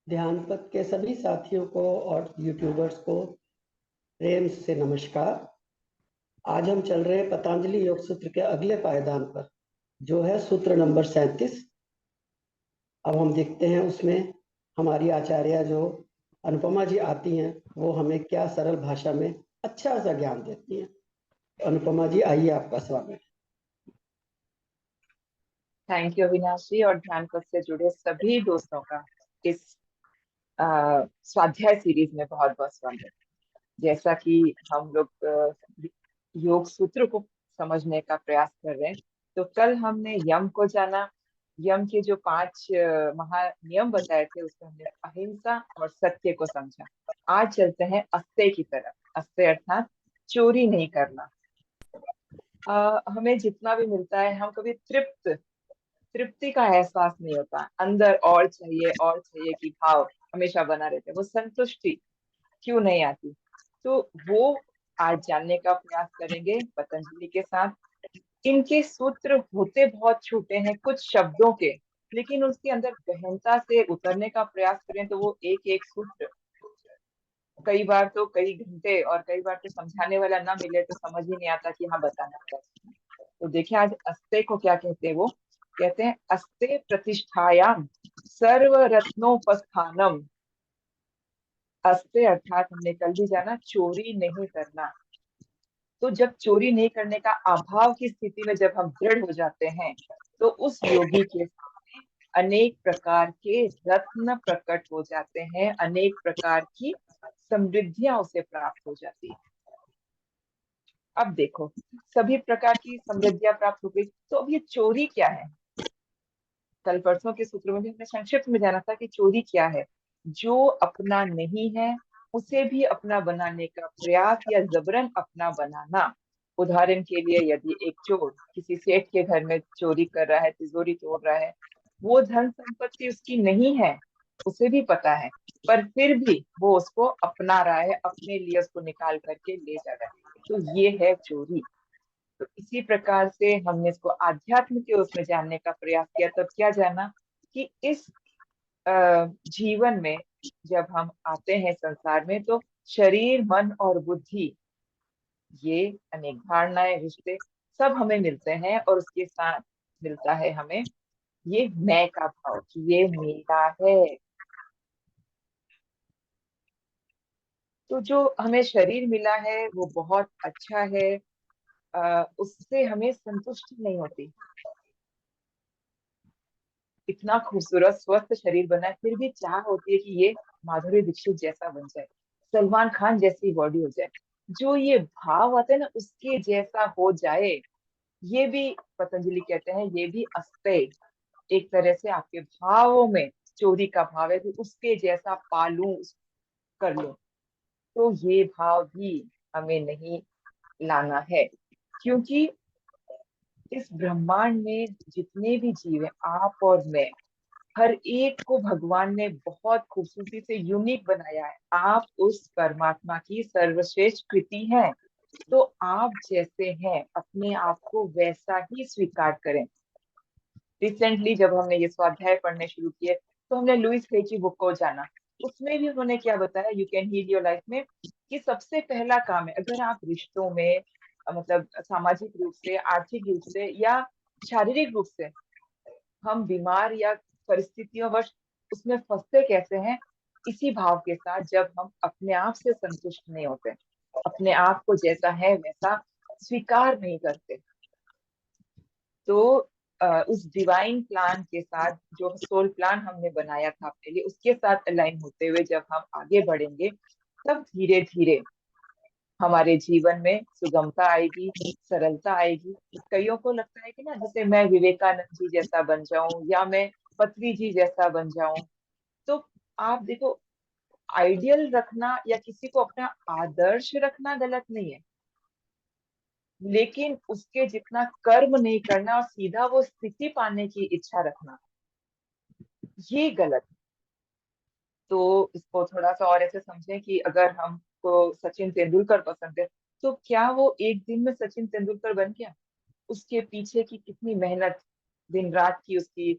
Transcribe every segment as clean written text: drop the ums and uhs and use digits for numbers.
ध्यानपद के सभी साथियों को और यूट्यूबर्स को प्रेम से नमस्कार। आज हम चल रहे हैं पतंजलि योग सूत्र के अगले पायदान पर, जो है सूत्र नंबर 37। अब हम देखते हैं उसमें हमारी आचार्य जो अनुपमा जी आती हैं वो हमें क्या सरल भाषा में अच्छा सा ज्ञान देती हैं। अनुपमा जी, आइए, आपका स्वागत। थैंक यू अविनाश जी, और ध्यान पद से जुड़े सभी दोस्तों का इस स्वाध्याय सीरीज में बहुत बहुत स्वागत। जैसा कि हम लोग योग सूत्र को समझने का प्रयास कर रहे हैं, तो कल हमने यम को जाना। यम के जो 5 महा नियम बताए थे, उसमें हमने अहिंसा और सत्य को समझा। आज चलते हैं अस्ते की तरफ। अस्ते अर्थात चोरी नहीं करना। हमें जितना भी मिलता है, हम कभी तृप्ति का एहसास नहीं होता। अंदर और चाहिए की भाव हमेशा बना रहता है। वो संतुष्टि क्यों नहीं आती? तो वो आज जानने का प्रयास करेंगे पतंजलि के साथ। इनके सूत्र होते बहुत छोटे हैं, कुछ शब्दों के, लेकिन उसके अंदर गहनता से उतरने का प्रयास करें तो वो एक एक सूत्र कई बार तो कई घंटे, और कई बार तो समझाने वाला ना मिले तो समझ ही नहीं आता कि हाँ बताना क्या है। तो देखिए आज अस्ते को क्या कहते हैं। वो कहते हैं अस्ते प्रतिष्ठायाम सर्व रत्नोपस्थानम। अस्ते अर्थात हमने कल भी जाना, चोरी नहीं करना। तो जब चोरी नहीं करने का अभाव की स्थिति में जब हम दृढ़ हो जाते हैं, तो उस योगी के सामने अनेक प्रकार के रत्न प्रकट हो जाते हैं, अनेक प्रकार की समृद्धियां उसे प्राप्त हो जाती है। अब देखो, सभी प्रकार की समृद्धियां प्राप्त हो गई, तो अब ये चोरी क्या है? कल परसों के सूत्र में भी हमने संक्षिप्त में जाना था कि चोरी क्या है। जो अपना नहीं है उसे भी अपना बनाने का प्रयास या जबरन अपना बनाना। उदाहरण के लिए, यदि एक चोर किसी सेठ के घर में चोरी कर रहा है, तिजोरी तोड़ रहा है, वो धन संपत्ति उसकी नहीं है, उसे भी पता है, पर फिर भी वो उसको अपना रहा है, अपने लिए उसको निकाल करके ले जा रहा है, तो ये है चोरी। तो इसी प्रकार से हमने इसको आध्यात्म के उसमें जानने का प्रयास किया। तब क्या जाना कि इस जीवन में जब हम आते हैं संसार में, तो शरीर, मन और बुद्धि, ये अनेक धारणाएं, रिश्ते सब हमें मिलते हैं, और उसके साथ मिलता है हमें ये मैं का भाव कि ये मेरा है। तो जो हमें शरीर मिला है वो बहुत अच्छा है, उससे हमें संतुष्टि नहीं होती। इतना खूबसूरत स्वस्थ शरीर बना है, फिर भी चाह होती है कि ये माधुरी दीक्षित जैसा बन जाए, सलमान खान जैसी बॉडी हो जाए। जो ये भाव आता है ना, उसके जैसा हो जाए, ये भी पतंजलि कहते हैं ये भी अस्ते। एक तरह से आपके भावों में चोरी का भाव है कि उसके जैसा पालूं, कर लो। तो ये भाव भी हमें नहीं लाना है, क्योंकि इस ब्रह्मांड में जितने भी जीव हैं, आप और मैं, हर एक को भगवान ने बहुत खूबसूरती से यूनिक बनाया है। आप उस परमात्मा की सर्वश्रेष्ठ कृति हैं। तो आप जैसे हैं अपने आप को वैसा ही स्वीकार करें। रिसेंटली जब हमने ये स्वाध्याय पढ़ने शुरू किए, तो हमने लुइस हे की बुक को जाना। उसमें भी उन्होंने क्या बताया, you can heal your life में, कि सबसे पहला काम है, अगर आप रिश्तों में मतलब सामाजिक रूप से, आर्थिक रूप से या शारीरिक रूप से हम बीमार या परिस्थितियों वश उसमें फंसते कैसे हैं, इसी भाव के साथ जब हम अपने आप से संतुष्ट नहीं होते, अपने आप को जैसा है वैसा स्वीकार नहीं करते, तो उस डिवाइन प्लान के साथ, जो सोल प्लान हमने बनाया था अपने लिए, उसके साथ अलाइन होते हुए जब हम आगे बढ़ेंगे, तब धीरे धीरे हमारे जीवन में सुगमता आएगी, सरलता आएगी। कईयों को लगता है कि ना, जैसे मैं विवेकानंद जी जैसा बन जाऊं या मैं पत्री जी जैसा बन जाऊं। तो आप देखो, आइडियल रखना या किसी को अपना आदर्श रखना गलत नहीं है, लेकिन उसके जितना कर्म नहीं करना और सीधा वो स्थिति पाने की इच्छा रखना, ये गलत है। तो इसको थोड़ा सा और ऐसे समझें कि अगर हमको सचिन तेंदुलकर पसंद है, तो क्या वो एक दिन में सचिन तेंदुलकर बन गया? उसके पीछे की कितनी मेहनत, दिन रात की उसकी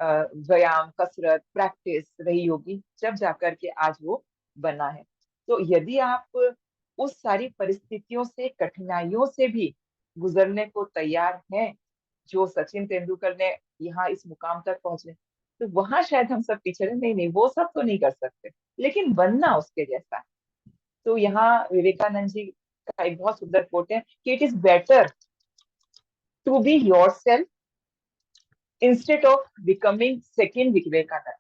व्यायाम, कसरत, प्रैक्टिस रही होगी, जब जाकर के आज वो बना है। तो यदि आप उस सारी परिस्थितियों से, कठिनाइयों से भी गुजरने को तैयार हैं, जो सचिन तेंदुलकर ने यहाँ इस मुकाम तक पहुंचे, तो वहां शायद हम सब पीछे रहे। नहीं नहीं, वो सब तो नहीं कर सकते, लेकिन बनना उसके जैसा है। तो यहाँ विवेकानंद जी का एक बहुत सुंदर कोट है कि it is better to be yourself instead of becoming second Vivekananda.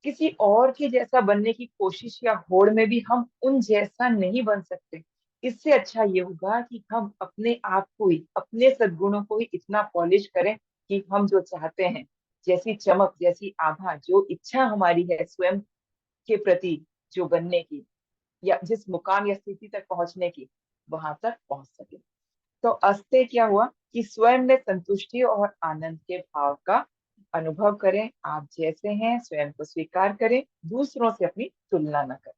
किसी और के जैसा बनने की कोशिश या होड़ में भी हम उन जैसा नहीं बन सकते। इससे अच्छा ये होगा कि हम अपने आप को ही, अपने सद्गुणों को ही इतना पॉलिश करें कि हम जो चाहते हैं, जैसी चमक, जैसी आभा, जो इच्छा हमारी है स्वयं के प्रति, जो बनने की या जिस मुकाम या स्थिति तक पहुंचने की, वहां तक पहुंच सके। तो अस्ते क्या हुआ कि स्वयं में संतुष्टि और आनंद के भाव का अनुभव करें। आप जैसे हैं स्वयं को स्वीकार करें, दूसरों से अपनी तुलना न करें।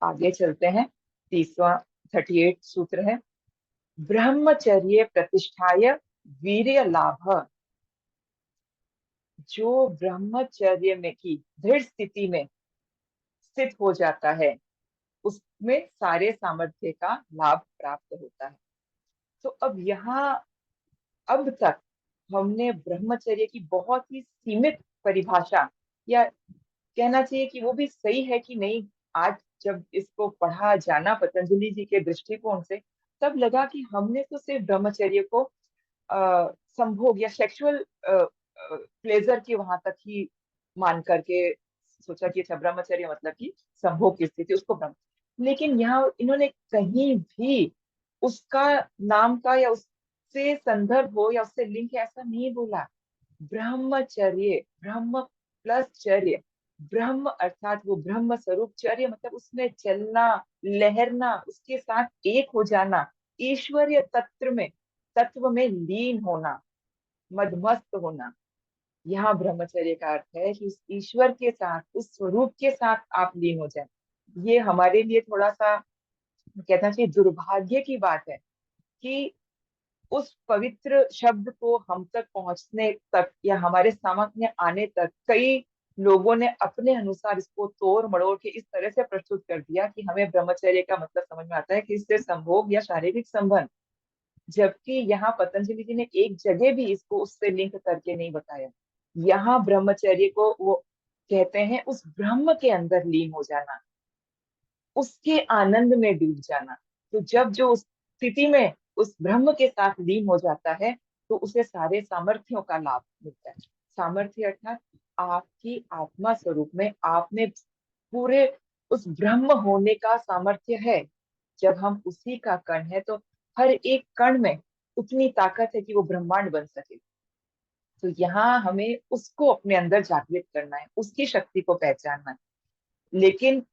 आगे चलते हैं। तीसवा 38 सूत्र है, ब्रह्मचर्य प्रतिष्ठाय वीर्य लाभ। जो ब्रह्मचर्य में की दृढ़ स्थिति में स्थित हो जाता है, उसमें सारे सामर्थ्य का लाभ प्राप्त होता है। तो अब यहाँ, अब तक हमने ब्रह्मचर्य की बहुत ही सीमित परिभाषा, या कहना चाहिए कि वो भी सही है कि नहीं, आज जब इसको पढ़ा जाना पतंजलि जी के दृष्टिकोण से, तब लगा कि हमने तो सिर्फ ब्रह्मचर्य को संभोग या सेक्सुअल प्लेजर के वहां तक ही मान करके सोचा कि अच्छा ब्रह्मचर्य मतलब कि संभोग की स्थिति, उसको ब्रह्म। लेकिन यहाँ इन्होंने कहीं भी उसका नाम का या उससे संदर्भ हो या उससे लिंक है ऐसा नहीं बोला। ब्रह्मचर्य, ब्रह्म प्लस चर्य, ब्रह्म अर्थात वो ब्रह्म स्वरूप, चर्य मतलब उसमें चलना, लहरना, उसके साथ एक हो जाना, ईश्वरीय तत्व में लीन होना, मदमस्त होना। यहाँ ब्रह्मचर्य का अर्थ है कि उस ईश्वर के साथ, उस स्वरूप के साथ आप लीन हो जाए। ये हमारे लिए थोड़ा सा कहना चाहिए दुर्भाग्य की बात है कि उस पवित्र शब्द को हम तक पहुंचने तक या हमारे सामने आने तक कई लोगों ने अपने अनुसार इसको तोड़ मड़ोड़ के इस तरह से प्रस्तुत कर दिया कि हमें ब्रह्मचर्य का मतलब समझ में आता है कि इससे संभोग या शारीरिक संबंध। जबकि यहाँ पतंजलि जी ने एक जगह भी इसको उससे लिंक करके नहीं बताया। यहाँ ब्रह्मचर्य को वो कहते हैं उस ब्रह्म के अंदर लीन हो जाना, उसके आनंद में डूब जाना। तो जब जो उस स्थिति में उस ब्रह्म के साथ लीन हो जाता है, तो उसे सारे सामर्थ्यों का लाभ मिलता है। सामर्थ्य अर्थात आपकी आत्मा स्वरूप में आप में पूरे उस ब्रह्म होने का सामर्थ्य है। जब हम उसी का कण है, तो हर एक कण में उतनी ताकत है कि वो ब्रह्मांड बन सके। तो यहाँ हमें उसको अपने अंदर जागृत करना है, उसकी शक्ति को पहचानना है। लेकिन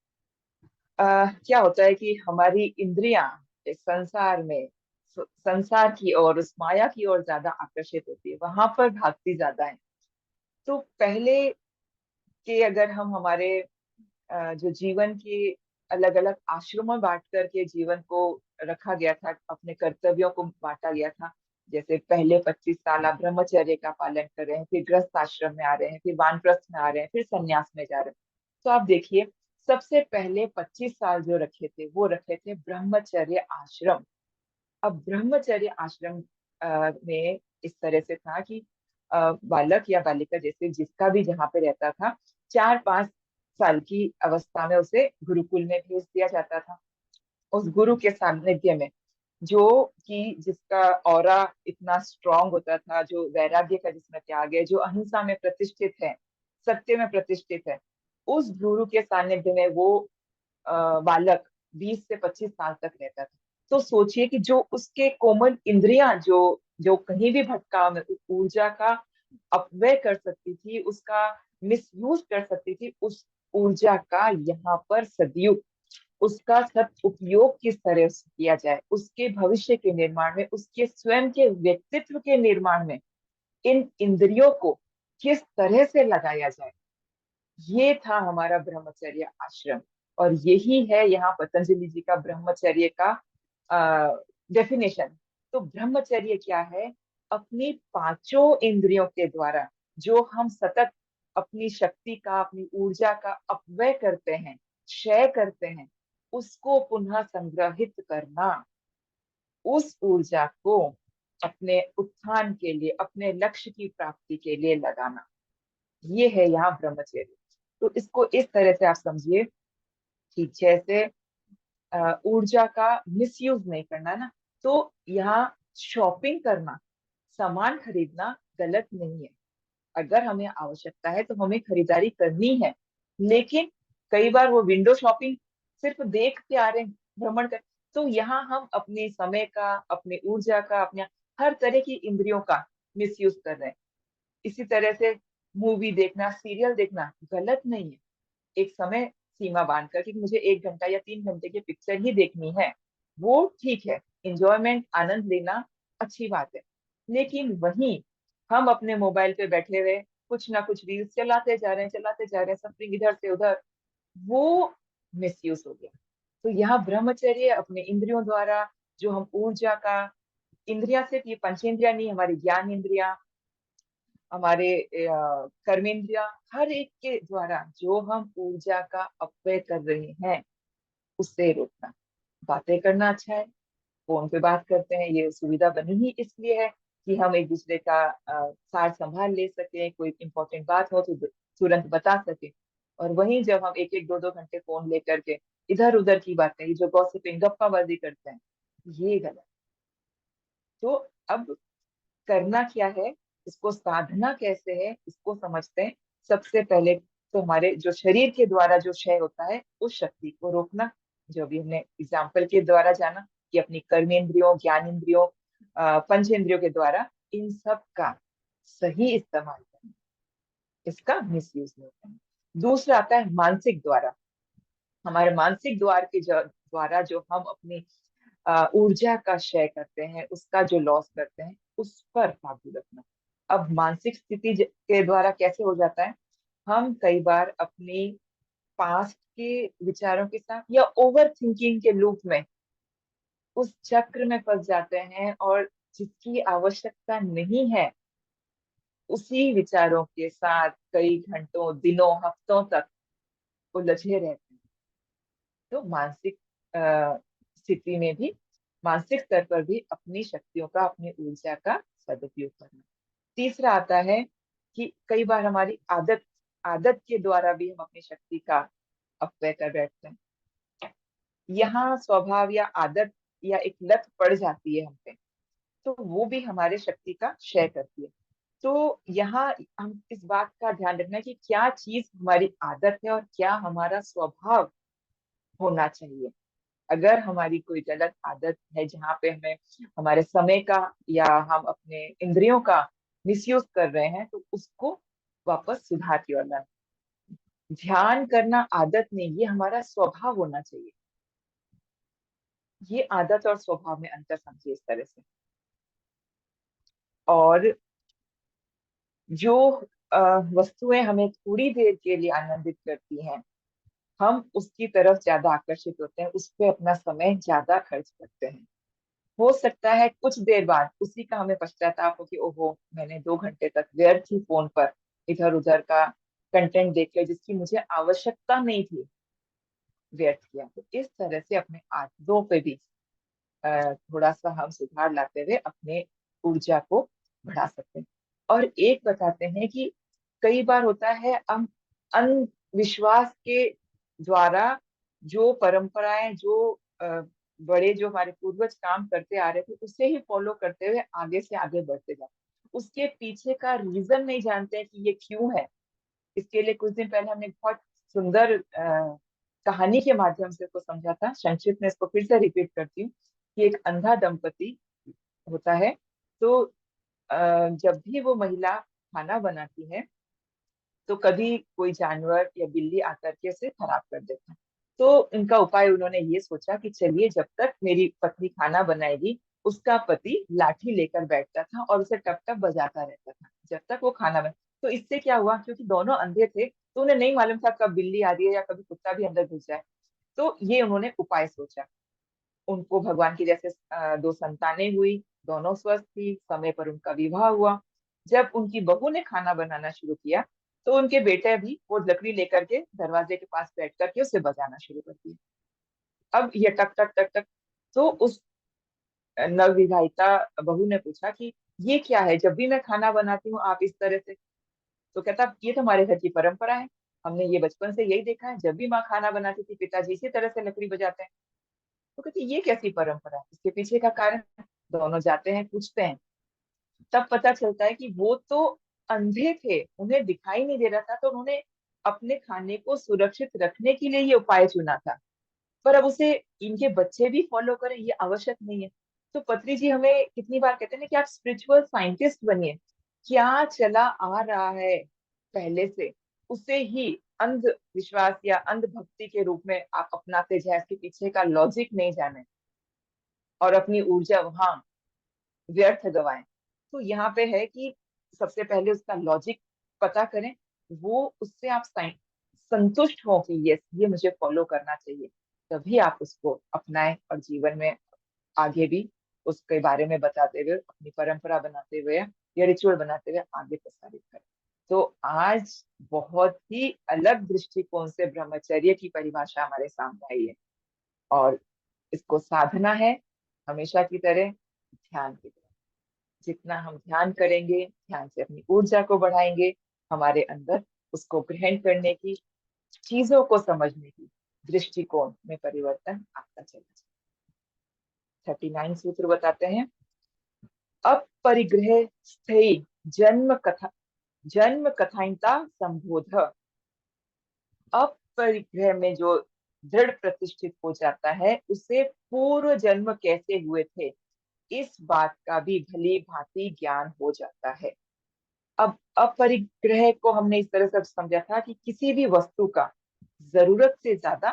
क्या होता है कि हमारी इंद्रियां इस संसार में, संसार की ओर, उस माया की ओर ज्यादा आकर्षित होती है, वहां पर भागती ज्यादा है। तो पहले के अगर हम हमारे जो जीवन के अलग अलग आश्रमों में बांट करके जीवन को रखा गया था, अपने कर्तव्यों को बांटा गया था। जैसे पहले 25 साल आप ब्रह्मचर्य का पालन कर रहे हैं, फिर गृहस्थ आश्रम में आ रहे हैं, फिर वानप्रस्थ में आ रहे हैं, फिर संन्यास में जा रहे हैं। तो आप देखिए, सबसे पहले 25 साल जो रखे थे वो रखे थे ब्रह्मचर्य आश्रम। अब ब्रह्मचर्य आश्रम में इस तरह से था कि बालक या बालिका, जैसे जिसका भी जहाँ पे रहता था, 4-5 साल की अवस्था में उसे गुरुकुल में भेज दिया जाता था। उस गुरु के सानिध्य में, जो कि जिसका ऑरा इतना स्ट्रांग होता था, जो वैराग्य का जिसमें त्याग है, जो अहिंसा में प्रतिष्ठित है, सत्य में प्रतिष्ठित है, उस गुरु के सानिध्य में वो बालक 20 से 25 साल तक रहता था। तो सोचिए कि जो उसके कोमल इंद्रियां, जो जो कहीं भी भटकाव में उस ऊर्जा का अपव्यय कर सकती थी, उसका मिसयूज कर सकती थी, उस ऊर्जा का यहाँ पर सदुपयोग, उसका उपयोग किस तरह से किया जाए, उसके भविष्य के निर्माण में, उसके स्वयं के व्यक्तित्व के निर्माण में इन इंद्रियों को किस तरह से लगाया जाए, ये था हमारा ब्रह्मचर्य आश्रम। और यही है यहाँ पतंजलि जी का ब्रह्मचर्य का डेफिनेशन। तो ब्रह्मचर्य क्या है? अपनी पांचों इंद्रियों के द्वारा जो हम सतत अपनी शक्ति का, अपनी ऊर्जा का अपव्यय करते हैं, क्षय करते हैं, उसको पुनः संग्रहित करना, उस ऊर्जा को अपने उत्थान के लिए, अपने लक्ष्य की प्राप्ति के लिए लगाना, ये है यहाँ ब्रह्मचर्य। तो इसको इस तरह से आप समझिए कि जैसे ऊर्जा का मिसयूज नहीं करना ना, तो यहाँ शॉपिंग करना, सामान खरीदना गलत नहीं है। अगर हमें आवश्यकता है तो हमें खरीदारी करनी है, लेकिन कई बार वो विंडो शॉपिंग, सिर्फ देख के आ रहे हैं, भ्रमण कर, तो यहाँ हम अपने समय का, अपने ऊर्जा का, अपने हर तरह की इंद्रियों का मिसयूज कर रहे हैं। इसी तरह से मूवी देखना, सीरियल देखना गलत नहीं है, एक समय सीमा बांध कर कि मुझे 1 घंटा या 3 घंटे की पिक्चर ही देखनी है, वो ठीक है, इंजॉयमेंट, आनंद लेना अच्छी बात है। लेकिन वहीं हम अपने मोबाइल पे बैठे हुए कुछ ना कुछ रील्स चलाते जा रहे हैं, चलाते जा रहे हैं, सफरिंग इधर से उधर, वो मिसयूज हो गया। तो यहाँ ब्रह्मचर्य अपने इंद्रियों द्वारा जो हम ऊर्जा का, इंद्रिया सिर्फ ये पंचेंद्रिया नहीं, हमारी ज्ञान इंद्रिया, हमारे कर्मेंद्रिया, हर एक के द्वारा जो हम ऊर्जा का अपव्यय कर रहे हैं, उससे रोकना। बातें करना अच्छा है, फोन पे बात करते हैं, ये सुविधा बनी ही इसलिए है कि हम एक दूसरे का सार संभाल ले सकें, कोई इंपॉर्टेंट बात हो तो तुरंत बता सके। और वहीं जब हम एक एक दो दो घंटे फोन लेकर के इधर उधर की बातें, ये जो गॉसिपिंग, गप्पाबाजी करते हैं, ये गलत। तो अब करना क्या है, इसको साधना कैसे है, इसको समझते हैं। सबसे पहले तो हमारे जो शरीर के द्वारा जो क्षय होता है, उस शक्ति को रोकना, जो अभी हमने एग्जाम्पल के द्वारा जाना कि अपनी कर्मेंद्रियों, ज्ञानेंद्रियों, पंचेंद्रियों के द्वारा इन सब का सही इस्तेमाल करना, इसका मिसयूज नहीं करना। दूसरा आता है मानसिक द्वारा। हमारे मानसिक द्वार के द्वारा जो हम अपनी ऊर्जा का क्षय करते हैं, उसका जो लॉस करते हैं, उस पर काबू रखना। अब मानसिक स्थिति के द्वारा कैसे हो जाता है, हम कई बार अपनी पास्ट के विचारों के साथ या ओवर थिंकिंग के लूप में, उस चक्र में फंस जाते हैं, और जिसकी आवश्यकता नहीं है, उसी विचारों के साथ कई घंटों, दिनों, हफ्तों तक उलझे रहते हैं। तो मानसिक स्थिति में भी, मानसिक स्तर पर भी अपनी शक्तियों का, अपनी ऊर्जा का सदुपयोग करना। तीसरा आता है कि कई बार हमारी आदत, आदत के द्वारा भी हम अपनी शक्ति का अपव्यय कर बैठते हैं। यहाँ स्वभाव या आदत या एक लत पड़ जाती है हम पे, तो वो भी हमारे शक्ति का क्षय करती है। तो यहाँ हम इस बात का ध्यान रखना है कि क्या चीज हमारी आदत है और क्या हमारा स्वभाव होना चाहिए। अगर हमारी कोई गलत आदत है जहाँ पे हमें हमारे समय का या हम अपने इंद्रियों का मिसयूज कर रहे हैं, तो उसको वापस सुधार की ओर लाना। ध्यान करना आदत नहीं, ये हमारा स्वभाव होना चाहिए। ये आदत और स्वभाव में अंतर समझिए इस तरह से। और जो वस्तुएं हमें थोड़ी देर के लिए आनंदित करती हैं, हम उसकी तरफ ज्यादा आकर्षित होते हैं, उस पर अपना समय ज्यादा खर्च करते हैं। हो सकता है कुछ देर बाद उसी का हमें पश्चाताप हो कि ओहो, मैंने 2 घंटे तक व्यर्थ ही फोन पर इधर उधर का कंटेंट देख लिया, जिसकी मुझे आवश्यकता नहीं थी, व्यर्थ किया। तो इस तरह से अपने आदतों पे भी थोड़ा सा हम सुधार लाते हुए अपने ऊर्जा को बढ़ा सकते हैं। और एक बताते हैं कि कई बार होता है हम अंधविश्वास के द्वारा जो परंपराएं, जो बड़े जो हमारे पूर्वज काम करते आ रहे थे, उसे ही फॉलो करते हुए आगे से आगे बढ़ते जाते, उसके पीछे का रीजन नहीं जानते हैं कि ये क्यों है। इसके लिए कुछ दिन पहले हमने बहुत सुंदर कहानी के माध्यम से इसको समझा था, संक्षिप्त में इसको फिर से रिपीट करती हूँ कि एक अंधा दंपति होता है। तो जब भी वो महिला खाना बनाती है, तो कभी कोई जानवर या बिल्ली आकर के उसे खराब कर देता है। तो इनका उपाय उन्होंने ये सोचा कि चलिए, जब तक मेरी पत्नी खाना बनाएगी, उसका पति लाठी लेकर बैठता था और उसे टप टप बजाता रहता था जब तक वो खाना बना। तो इससे क्या हुआ, क्योंकि दोनों अंधे थे, तो उन्हें नहीं मालूम था कब बिल्ली आ रही है या कभी कुत्ता भी अंदर घुस जाए। तो ये उन्होंने उपाय सोचा। उनको भगवान की जैसे 2 संतानें हुई, दोनों स्वस्थ थी, समय पर उनका विवाह हुआ। जब उनकी बहू ने खाना बनाना शुरू किया तो उनके बेटे भी वो लकड़ी लेकर के दरवाजे के पास बैठ करके उसे बजाना शुरू कर दिया। अब ये टक टक टक टक, तो उस नवविवाहिता बहू ने पूछा कि ये क्या है, जब भी मैं खाना बनाती हूँ आप इस तरह से। तो कहता ये तो हमारे घर की परंपरा है, हमने ये बचपन से यही देखा है, जब भी माँ खाना बनाती थी पिताजी इसी तरह से लकड़ी बजाते हैं। तो कहती ये कैसी परंपरा है, इसके पीछे का कारण। दोनों जाते हैं पूछते हैं, तब पता चलता है कि वो तो अंधे थे, उन्हें दिखाई नहीं दे रहा था, तो उन्होंने अपने खाने को सुरक्षित रखने के लिए ये उपाय चुना था। पर अब उसे इनके बच्चे भी फॉलो करें ये आवश्यक नहीं है। तो पत्री जी हमें कितनी बार कहते हैं ना कि आप स्पिरिचुअल साइंटिस्ट बनिए। क्या चला आ रहा है पहले से, उसे ही अंधविश्वास या अंधभक्ति के रूप में आप अपनाते जाए, इसके पीछे का लॉजिक नहीं जाने और अपनी ऊर्जा वहां व्यर्थ गवाएं। तो यहाँ पे है कि सबसे पहले उसका लॉजिक पता करें, वो उससे आप संतुष्ट हो कि यस ये मुझे फॉलो करना चाहिए, तभी आप उसको अपनाएं और जीवन में आगे भी उसके बारे में बताते हुए, अपनी परंपरा बनाते हुए या रिचुअल बनाते हुए आगे प्रसारित करें। तो आज बहुत ही अलग दृष्टिकोण से ब्रह्मचर्य की परिभाषा हमारे सामने आई है, और इसको साधना है हमेशा की तरह, ध्यान की तरह। जितना हम ध्यान करेंगे, ध्यान से अपनी ऊर्जा को बढ़ाएंगे, हमारे अंदर उसको ग्रहण करने की, चीजों को समझने की दृष्टिकोण में परिवर्तन आता चला जाए। 39 सूत्र बताते हैं, अपरिग्रह स्थैर्य जन्म कथाइता संबोध। अपरिग्रह में जो दृढ़ प्रतिष्ठित हो जाता है उसे पूर्व जन्म कैसे हुए थे इस बात का भी भली भांति ज्ञान हो जाता है। अब अपरिग्रह को हमने इस तरह से समझा था कि किसी भी वस्तु का जरूरत से ज्यादा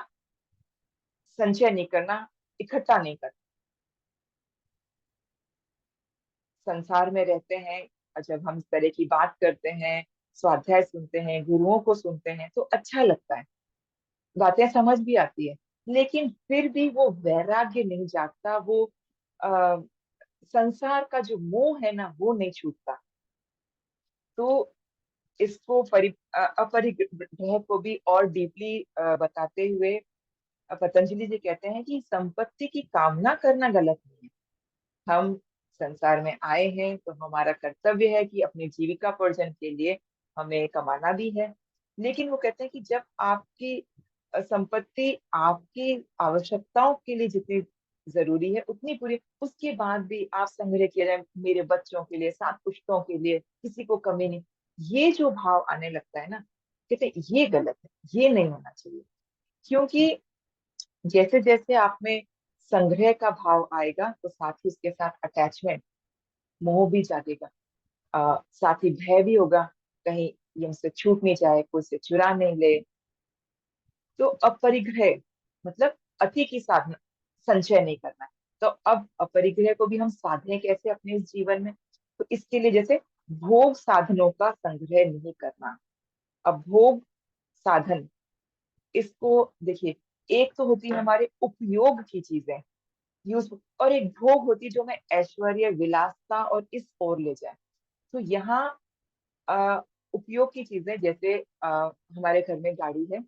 संचय नहीं करना, इकट्ठा नहीं करना। संसार में रहते हैं और जब हम इस तरह की बात करते हैं, स्वाध्याय सुनते हैं, गुरुओं को सुनते हैं तो अच्छा लगता है, बातें समझ भी आती है, लेकिन फिर भी वो वैराग्य नहीं जागता, वो आ, संसार का जो मोह है ना वो नहीं छूटता। तो इसको अपरिग्रह को भी और डीपली बताते हुए पतंजलि जी कहते हैं कि संपत्ति की कामना करना गलत नहीं है। हम संसार में आए हैं तो हमारा कर्तव्य है कि अपनी जीविकापार्जन के लिए हमें कमाना भी है। लेकिन वो कहते हैं कि जब आपकी संपत्ति आपकी आवश्यकताओं के लिए जितनी जरूरी है उतनी पूरी, उसके बाद भी आप संग्रह किया जाए मेरे बच्चों के लिए, सात पुश्तों के लिए, किसी को कमी नहीं, ये जो भाव आने लगता है ना, कहते हैं ये गलत है, ये नहीं होना चाहिए। क्योंकि जैसे जैसे आप में संग्रह का भाव आएगा तो साथ ही उसके साथ अटैचमेंट, मोह भी जागेगा, साथ ही भय भी होगा, कहीं ये हमसे छूट नहीं जाए, कोई से चुरा नहीं ले। तो अपरिग्रह मतलब अति की साधना, संचय नहीं करना है। तो अब अपरिग्रह को भी हम साधने कैसे अपने इस जीवन में, तो इसके लिए जैसे भोग साधनों का संग्रह नहीं करना। अब भोग साधन, इसको देखिए, एक तो होती है हमारे उपयोग की चीजें, यूज, और एक भोग होती है जो हमें ऐश्वर्य विलासता और इस ओर ले जाए। तो यहाँ अ, उपयोग की चीजें जैसे हमारे घर में गाड़ी है,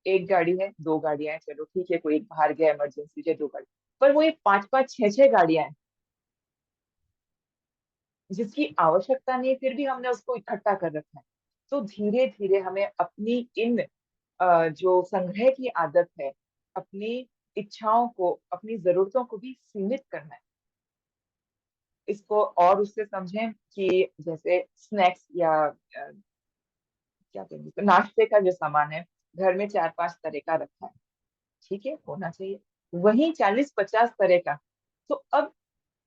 एक गाड़ी है, दो गाड़ियां हैं, चलो ठीक है, कोई एक बाहर गया इमरजेंसी है, दो गाड़ी, पर वो ये पांच पांच छह छह गाड़ियां हैं जिसकी आवश्यकता नहीं है, फिर भी हमने उसको इकट्ठा कर रखा है। तो धीरे धीरे हमें अपनी इन जो संग्रह की आदत है, अपनी इच्छाओं को, अपनी जरूरतों को भी सीमित करना है। इसको और उससे समझें कि जैसे स्नैक्स या क्या कहेंगे, तो नाश्ते का जो सामान है, घर में चार पांच तरह का रखा है, ठीक है, होना चाहिए, वहीं 40-50 तरह का। तो अब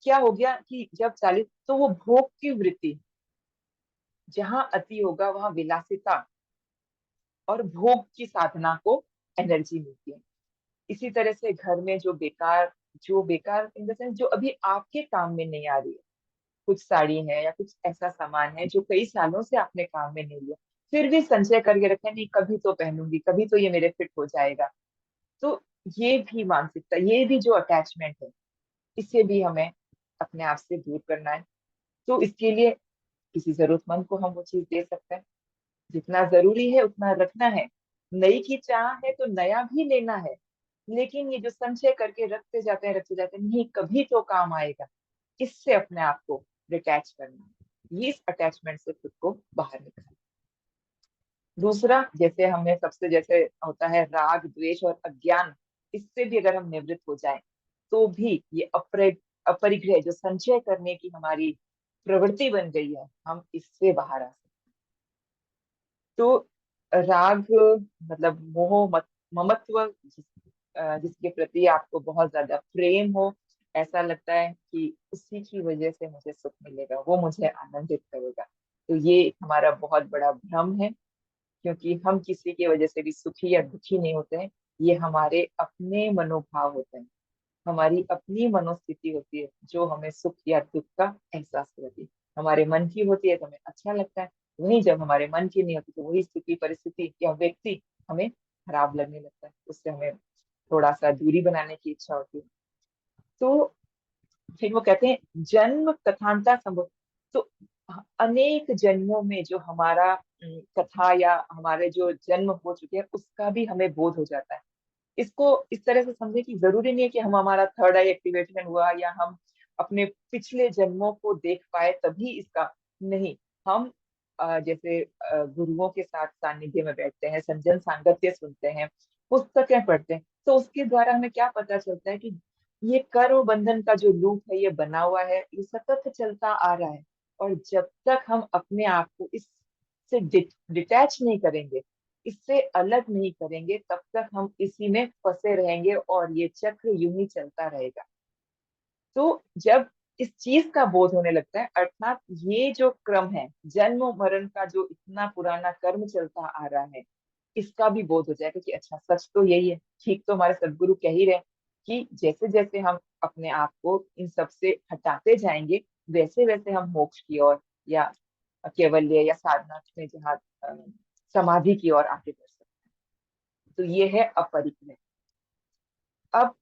क्या हो गया कि जब 40, तो वो भोग की वृत्ति, जहां अति होगा वहां विलासिता और भोग की साधना को एनर्जी मिलती है। इसी तरह से घर में जो बेकार इन द सेंस जो अभी आपके काम में नहीं आ रही है, कुछ साड़ी है या कुछ ऐसा सामान है जो कई सालों से आपने काम में नहीं लिया, फिर भी संचय करके रखे, नहीं कभी तो पहनूंगी, कभी तो ये मेरे फिट हो जाएगा। तो ये भी मानसिकता, ये भी जो अटैचमेंट है, इसे भी हमें अपने आप से दूर करना है। तो इसके लिए किसी जरूरतमंद को हम वो चीज दे सकते हैं। जितना जरूरी है उतना रखना है। नई की चाह है तो नया भी लेना है, लेकिन ये जो संचय करके रखते जाते हैं, नहीं कभी तो काम आएगा, इससे अपने आप को डिटैच करना है। ये इस अटैचमेंट से खुद को बाहर निकालना। दूसरा, जैसे हमें सबसे जैसे होता है राग द्वेष और अज्ञान, इससे भी अगर हम निवृत्त हो जाएं तो भी ये अपरिग्रह जो संचय करने की हमारी प्रवृत्ति बन गई है, हम इससे बाहर आ सकते हैं। तो राग मतलब मोह ममत्व, जिसके प्रति आपको बहुत ज्यादा प्रेम हो, ऐसा लगता है कि उसी की वजह से मुझे सुख मिलेगा, वो मुझे आनंदित करेगा। तो ये हमारा बहुत बड़ा भ्रम है, क्योंकि हम किसी की वजह से भी सुखी या दुखी नहीं होते हैं। ये हमारे अपने मनोभाव होते हैं, हमारी अपनी मनोस्थिति होती है जो हमें सुख या दुख का एहसास कराती है। हमारे मन की होती है तो हमें अच्छा लगता है, वहीं जब हमारे मन की नहीं होती तो वही स्थिति परिस्थिति या व्यक्ति हमें खराब लगने लगता है, उससे हमें थोड़ा सा दूरी बनाने की इच्छा होती है। तो फिर वो कहते हैं जन्म कथांता संभव। तो अनेक जन्मों में जो हमारा कथा या हमारे जो जन्म हो चुके हैं उसका भी हमें बोध हो जाता है। इसको इस तरह से समझे कि जरूरी नहीं है कि हम हमारा थर्ड आई एक्टिवेशन हुआ या हम अपने पिछले जन्मों को देख पाए तभी इसका, नहीं। हम जैसे गुरुओं के साथ सानिध्य में बैठते हैं, संजन सांगत्य सुनते हैं, पुस्तकें पढ़ते हैं, तो उसके द्वारा हमें क्या पता चलता है कि ये कर्म बंधन का जो लूप है ये बना हुआ है, ये सतत चलता आ रहा है। और जब तक हम अपने आप को इससे डिटैच नहीं करेंगे, इससे अलग नहीं करेंगे, तब तक हम इसी में फंसे रहेंगे और ये चक्र यूं ही चलता रहेगा। तो जब इस चीज का बोध होने लगता है, अर्थात ये जो क्रम है, जन्म मरण का जो इतना पुराना कर्म चलता आ रहा है, इसका भी बोध हो जाएगा कि अच्छा सच तो यही है। ठीक तो हमारे सदगुरु कह ही रहे हैं कि जैसे जैसे हम अपने आप को इन सब से हटाते जाएंगे, वैसे वैसे हम मोक्ष की ओर या कैवल्य या साधना में जहाँ समाधि की ओर आगे बढ़ सकते हैं। तो ये है अपरिग्रह। अब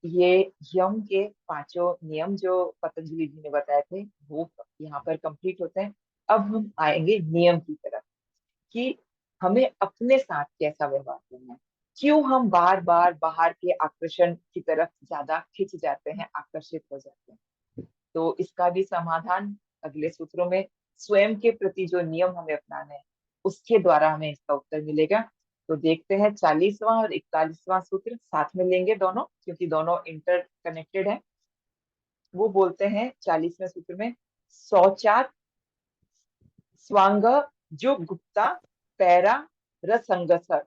ये यम के पांचों नियम जो पतंजलि जी ने बताए थे वो यहाँ पर कंप्लीट होते हैं। अब हम आएंगे नियम की तरफ कि हमें अपने साथ कैसा व्यवहार करना है। क्यों हम बार बार बाहर के आकर्षण की तरफ ज्यादा खिंच जाते हैं, आकर्षित हो जाते हैं। तो इसका भी समाधान अगले सूत्रों में, स्वयं के प्रति जो नियम हमें अपनाने हैं उसके द्वारा हमें इसका उत्तर मिलेगा। तो देखते हैं 40वां और 41वां सूत्र साथ में लेंगे दोनों, क्योंकि दोनों इंटर कनेक्टेड है। वो बोलते हैं 40वें सूत्र में, शौचात स्वांग जो गुप्ता पैरा रसंगसर।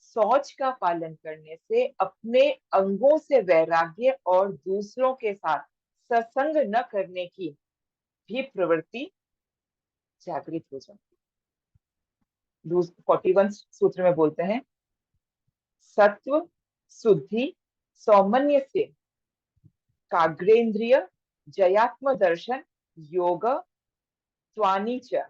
शौच का पालन करने से अपने अंगों से वैराग्य और दूसरों के साथ सत्संग न करने की भी प्रवृत्ति जागृत हो जाती है। 41 सूत्र में बोलते हैं, सत्व शुद्धि सौमन्य से काग्रेंद्रिय जयात्म दर्शन योग त्वानी च।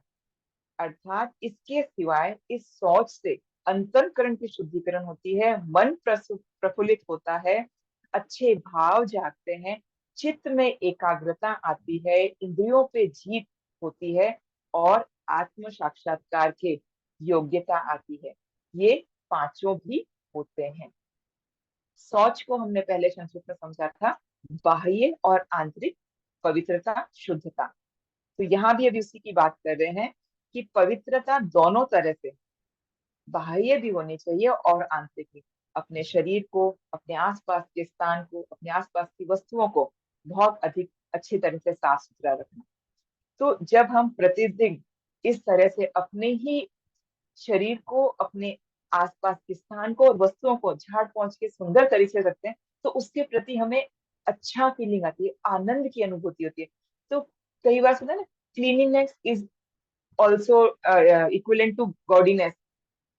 अर्थात इसके सिवाय इस सोच से अंतःकरण की शुद्धिकरण होती है, मन प्रफुल्लित होता है, अच्छे भाव जागते हैं, चित्त में एकाग्रता आती है, इंद्रियों पे जीत होती है और आत्म साक्षात्कार के योग्यता आती है। ये पांचों भी होते हैं। सोच को हमने पहले संस्कृत में समझा था बाह्य और आंतरिक पवित्रता शुद्धता। तो यहाँ भी अभी उसी की बात कर रहे हैं कि पवित्रता दोनों तरह से, बाह्य भी होनी चाहिए और आंतरिक भी। अपने शरीर को, अपने आसपास के स्थान को, अपने आसपास की वस्तुओं को बहुत अधिक अच्छी तरह से साफ सुथरा रखना। तो जब हम प्रतिदिन इस तरह से अपने ही शरीर को, अपने आसपास के स्थान को और वस्तुओं को झाड़ पोंछ के सुंदर तरीके से रखते हैं, तो उसके प्रति हमें अच्छा फीलिंग आती है, आनंद की अनुभूति होती है। तो कई बार सुना ना, cleanliness is also equivalent to godliness.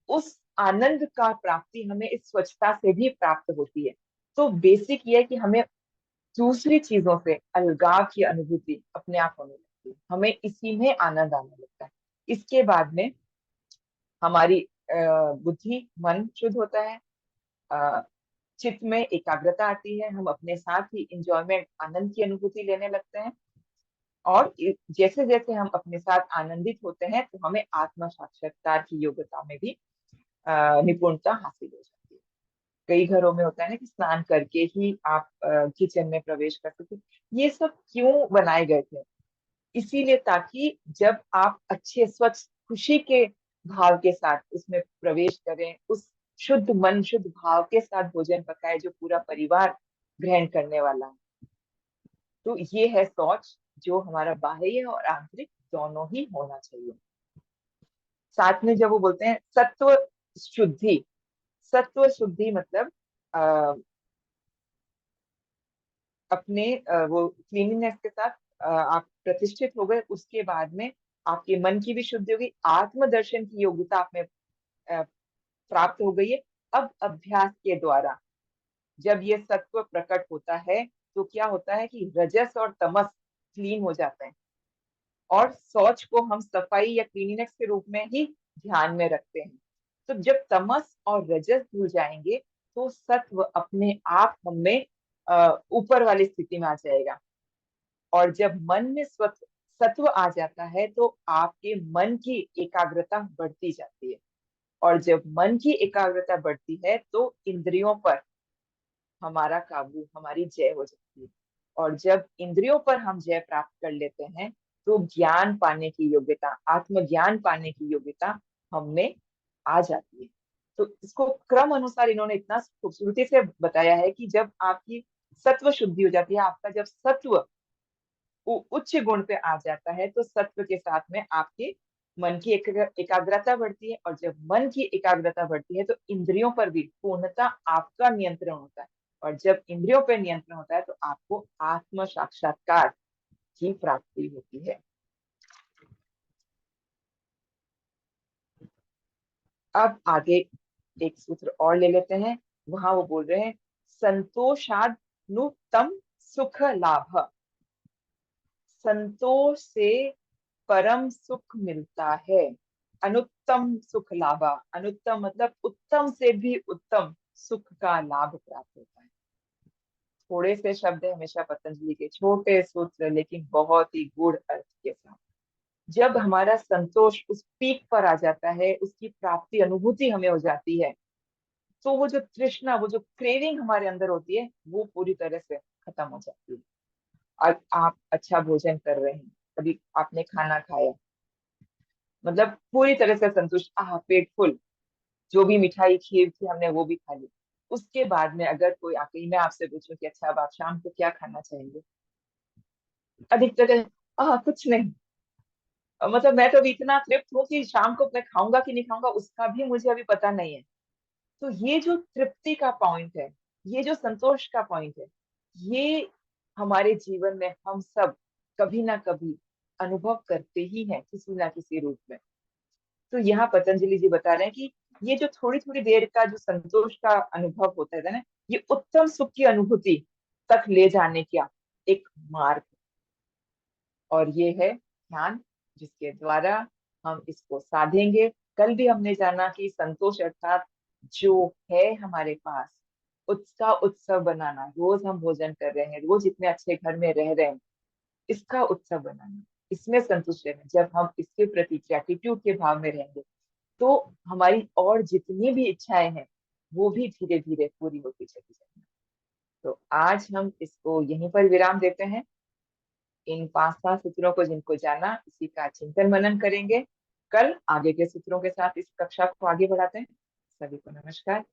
उस आनंद का प्राप्ति हमें इस स्वच्छता से भी प्राप्त होती है। तो बेसिक ये है कि हमें दूसरी चीजों से अलगाव की अनुभूति अपने आप होने लगती है, हमें इसी में आनंद आने लगता है। इसके बाद में हमारी बुद्धि मन शुद्ध होता है, अ, चित्त में एकाग्रता आती है, हम अपने साथ ही इंजॉयमेंट आनंद की अनुभूति लेने लगते हैं। और जैसे जैसे हम अपने साथ आनंदित होते हैं तो हमें आत्म साक्षात्कार की योग्यता में भी निपुणता हासिल हो जाती है। कई घरों में होता है ना कि स्नान करके ही आप किचन में प्रवेश कर सकते। ये सब क्यों बनाए गए थे? इसीलिए ताकि जब आप अच्छे स्वच्छ खुशी के भाव के साथ उसमें प्रवेश करें, उस शुद्ध मन शुद्ध भाव के साथ भोजन पकाए जो पूरा परिवार ग्रहण करने वाला है। तो ये है शौच, जो हमारा बाह्य और आंतरिक दोनों ही होना चाहिए। साथ में जब वो बोलते हैं सत्व शुद्धि, सत्व शुद्धि मतलब अ, अपने वो क्लीनिनेस के साथ आप प्रतिष्ठित हो गए, उसके बाद में आपके मन की भी शुद्धि होगी, आत्मदर्शन की योग्यता आप में प्राप्त हो गई है। अब अभ्यास के द्वारा जब ये सत्व प्रकट होता है तो क्या होता है कि रजस और तमस क्लीन हो जाते हैं, और शौच को हम सफाई या क्लीनिनेस के रूप में ही ध्यान में रखते हैं। तो जब तमस और रजस धुल जाएंगे तो सत्व अपने आप हमें ऊपर वाली स्थिति में आ जाएगा। और जब मन में सत्व सत्व आ जाता है तो आपके मन की एकाग्रता बढ़ती जाती है, और जब मन की एकाग्रता बढ़ती है तो इंद्रियों पर हमारा काबू, हमारी जय हो जाती है। और जब इंद्रियों पर हम जय प्राप्त कर लेते हैं तो ज्ञान पाने की योग्यता, आत्मज्ञान पाने की योग्यता हम में आ जाती है। तो इसको क्रम अनुसार इन्होंने इतना खूबसूरती से बताया है कि जब आपकी सत्व शुद्धि हो जाती है, आपका जब सत्व उच्च गुण पे आ जाता है तो सत्व के साथ में आपके मन की एकाग्रता बढ़ती है, और जब मन की एकाग्रता बढ़ती है तो इंद्रियों पर भी पूर्णतः आपका नियंत्रण होता है। और जब इंद्रियों पर नियंत्रण होता है तो आपको आत्म साक्षात्कार की प्राप्ति होती है। अब आगे एक सूत्र और ले लेते हैं। वहां वो बोल रहे हैं संतोषानुतम सुख लाभ। संतोष से परम सुख मिलता है। अनुत्तम सुख लाभा, अनुत्तम मतलब उत्तम से भी उत्तम सुख का लाभ प्राप्त होता है। थोड़े से शब्द है हमेशा पतंजलि के, छोटे सूत्र लेकिन बहुत ही गूढ़ अर्थ के साथ। जब हमारा संतोष उस पीक पर आ जाता है, उसकी प्राप्ति अनुभूति हमें हो जाती है, तो वो जो तृष्णा, वो जो क्रेविंग हमारे अंदर होती है वो पूरी तरह से खत्म हो जाती है। और आप अच्छा भोजन कर रहे हैं, अभी आपने खाना खाया, मतलब पूरी तरह से संतुष्ट, पेट फुल, जो भी मिठाई खीर थी हमने वो भी खा ली। उसके बाद में अगर कोई आके, मैं आपसे पूछूं कि अच्छा अब आप शाम को क्या खाना चाहेंगे, अधिकतर कुछ नहीं। मतलब मैं तो अभी इतना तृप्त हूँ कि शाम को मैं खाऊंगा कि नहीं खाऊंगा उसका भी मुझे अभी पता नहीं है। तो ये जो तृप्ति का पॉइंट है, ये जो संतोष का पॉइंट है, ये हमारे जीवन में हम सब कभी ना कभी अनुभव करते ही हैं किसी ना किसी रूप में। तो यहाँ पतंजलि जी बता रहे हैं कि ये जो थोड़ी थोड़ी देर का जो संतोष का अनुभव होता है ना, ये उत्तम सुख की अनुभूति तक ले जाने का एक मार्ग, और ये है ध्यान, जिसके द्वारा हम इसको साधेंगे। कल भी हमने जाना कि संतोष अर्थात जो है हमारे पास, उसका उत्सव बनाना। रोज हम भोजन कर रहे हैं, रोज इतने अच्छे घर में रह रहे हैं, इसका उत्सव बनाना, इसमें संतुष्ट रहना। जब हम इसके प्रति ग्रेटिट्यूड के भाव में रहेंगे तो हमारी और जितनी भी इच्छाएं हैं वो भी धीरे धीरे पूरी होती चली जाएंगी। तो आज हम इसको यहीं पर विराम देते हैं। इन 5 7 सूत्रों को जिनको जाना, इसी का चिंतन मनन करेंगे। कल आगे के सूत्रों के साथ इस कक्षा को आगे बढ़ाते हैं। सभी को नमस्कार।